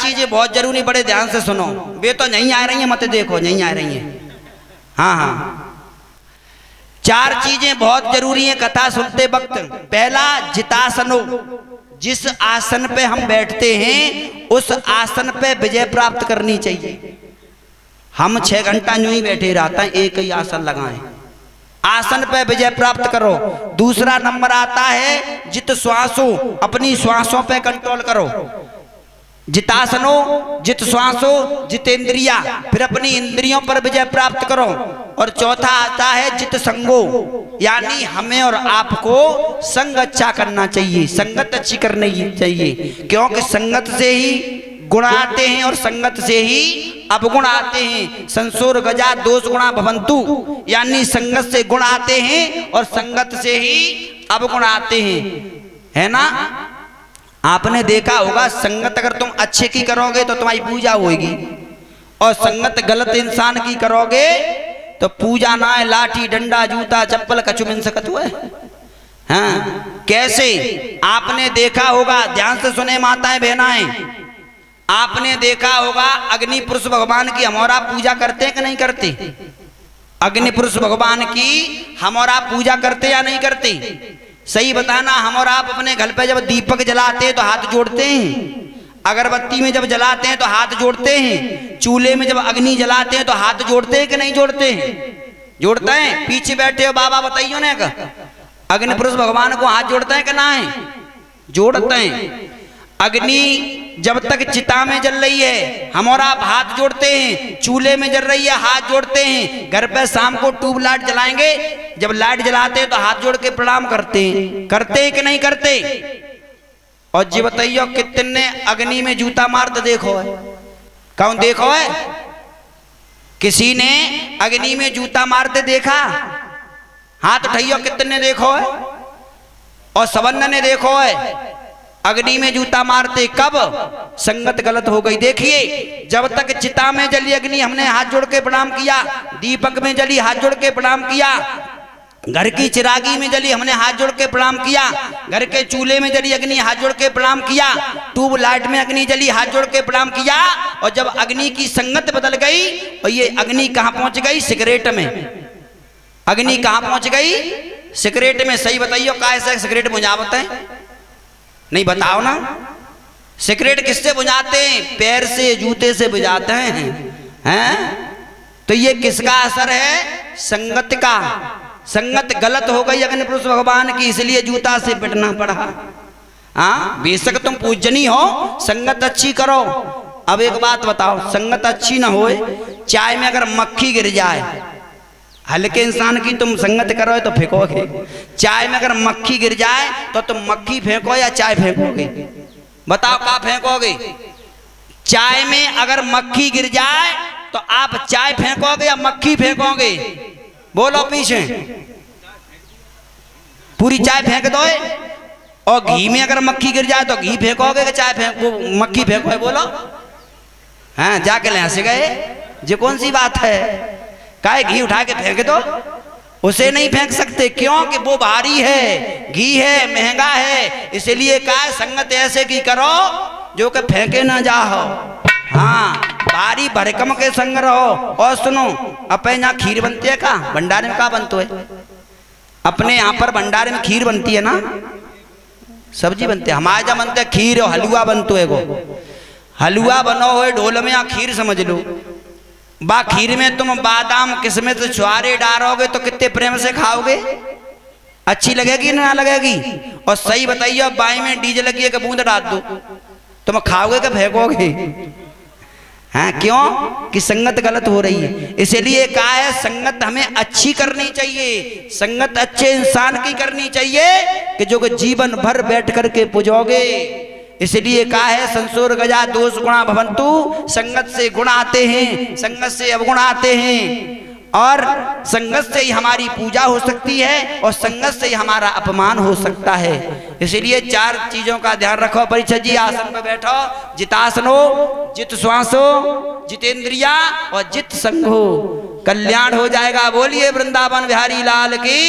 चीजें बहुत जरूरी, बड़े ध्यान से सुनो। वे तो नहीं आ रही हैं, मत देखो नहीं आ रही हैं। हाँ हाँ, 4 चीजें बहुत जरूरी हैं कथा सुनते वक्त। पहला, जितासनो, जिस आसन पे हम बैठते हैं उस आसन पे विजय प्राप्त करनी चाहिए। हम 6 घंटा यूं ही बैठे रहते हैं, एक ही आसन लगाएं, आसन पे विजय प्राप्त करो। दूसरा नंबर आता है जित श्वासो, अपनी श्वासों पे कंट्रोल करो। जितासनो, जित श्वासो, जितेंद्रिया, फिर अपनी इंद्रियों पर विजय प्राप्त करो। और चौथा आता है जित संगो, यानी हमें और आपको संग अच्छा करना चाहिए, संगत अच्छी करनी चाहिए, क्योंकि संगत से ही गुण आते हैं और संगत से ही अवगुण आते हैं। संसोर गजा दोष गुणा भवंतु, यानी संगत से गुण आते हैं और संगत से ही अवगुण आते हैं, है ना। आपने देखा होगा संगत अगर तुम अच्छे की करोगे तो तुम्हारी पूजा होगी, और संगत गलत इंसान की करोगे तो पूजा ना है, लाठी डंडा जूता चप्पल कछु मिल सकत हुआ है। हाँ, कैसे? आपने देखा होगा, ध्यान से सुने माताएं बहनाएं, आपने देखा होगा अग्नि पुरुष भगवान की हमारा पूजा करते हैं कि नहीं करते? अग्नि पुरुष भगवान की हमारा पूजा करते या नहीं करते? सही बताना। हम और आप अपने घर पे जब दीपक जलाते हैं तो हाथ जोड़ते हैं, अगरबत्ती में जब जलाते हैं तो हाथ जोड़ते हैं, चूल्हे में जब अग्नि जलाते हैं तो हाथ जोड़ते हैं कि नहीं जोड़ते हैं? जोड़ते हैं। पीछे बैठे हो बाबा बताइयो ना, अग्नि पुरुष भगवान को हाथ जोड़ते हैं कि ना है? जोड़ते हैं। अग्नि जब तक चिता में जल रही है हम और आप हाथ जोड़ते हैं, चूल्हे में जल रही है हाथ जोड़ते हैं, घर पे शाम को ट्यूब लाइट जलाएंगे, जब लाइट जलाते हैं तो हाथ जोड़ के प्रणाम करते हैं। करते हैं कि नहीं करते? और जी बताइयो कितने अग्नि में जूता मारते देखो है? कौन देखो है? किसी ने अग्नि में जूता मारते देखा? हाथ उठाइयो कितने देखो है? और सवर्ण ने देखो है अग्नि में जूता मारते? कब? संगत गलत हो गई। देखिए, जब तक चिता में जली अग्नि हमने हाथ जोड़ के प्रणाम किया, दीपक में जली हाथ जोड़ के प्रणाम किया, घर की चिरागी में जली हमने हाथ जोड़ के प्रणाम किया, घर के चूल्हे में जली अग्नि हाथ जोड़ के प्रणाम किया, ट्यूब लाइट में अग्नि जली हाथ जोड़ के प्रणाम किया। और जब अग्नि की संगत बदल गई और ये अग्नि कहां पहुंच गई? सिगरेट में। अग्नि कहां पहुंच गई? सिगरेट में। सही बताइयो कैसे सिगरेट बुझावत है? नहीं बताओ ना। सिगरेट किससे बुझाते हैं? पैर से, जूते से बुझाते हैं। तो ये किसका असर है? संगत का। संगत गलत हो गई अग्नि पुरुष भगवान की, इसलिए जूता से पिटना पड़ा। हाँ, बेशक तुम पूजनी हो, संगत अच्छी करो। अब एक बात बताओ, संगत अच्छी ना हो, चाय में अगर मक्खी गिर जाए, हल्के इंसान की तुम संगत करो तो फेंकोगे, चाय में अगर मक्खी गिर जाए तो तुम मक्खी फेंको या चाय फेंकोगे? बताओ क्या फेंकोगे? चाय में अगर मक्खी गिर जाए तो आप चाय फेंकोगे या मक्खी फेंकोगे? बोलो पीछे। पूरी चाय फेंक दो। और घी में अगर मक्खी गिर जाए तो घी फेंकोगे कि चाय फेंको, मक्खी फेंकोगे? बोलो। हाँ, जाके ले हंस गए। ये कौन सी बात है? काय घी उठा के फेंक दो? उसे नहीं फेंक सकते, क्योंकि वो भारी है, घी है, महंगा है। इसलिए काय संगत ऐसे की करो जो कि फेंके ना जाओ। हाँ, भारी भरकम के संग रहो। और सुनो, अपने यहाँ खीर बनती है का? भंडारे में का बनतो है? अपने यहाँ पर भंडारे में खीर बनती है ना, सब्जी बनती है। हमारे जहाँ बनते है खीर और हलवा बनतो है। वो हलवा बनो हो ढोल में या खीर समझ लो। बा खीर में तुम बादाम किस्मत छुआरे डालोगे तो कितने प्रेम से खाओगे? अच्छी लगेगी ना लगेगी? और सही बताइए, बाई में डीजे लगी है कि बूंद डाल दो, तुम खाओगे कि फेंकोगे? हाँ, क्यों? कि संगत गलत हो रही है। इसलिए कहा है संगत हमें अच्छी करनी चाहिए, संगत अच्छे इंसान की करनी चाहिए कि जो कि जीवन भर बैठ करके पूजोगे। इसलिए कहा है संसोर गजा दोष गुणा भवंतु, संगत से गुण आते हैं, संगत से अवगुण आते हैं। और संगत से ही हमारी पूजा हो सकती है और संगत से ही हमारा अपमान हो सकता है। इसलिए 4 चीजों का ध्यान रखो। परीक्षा जी, आसन पर बैठो। जितासनो, जित श्वासो, जितेंद्रिया और जित संघो। कल्याण हो जाएगा। बोलिए वृंदावन बिहारी लाल की।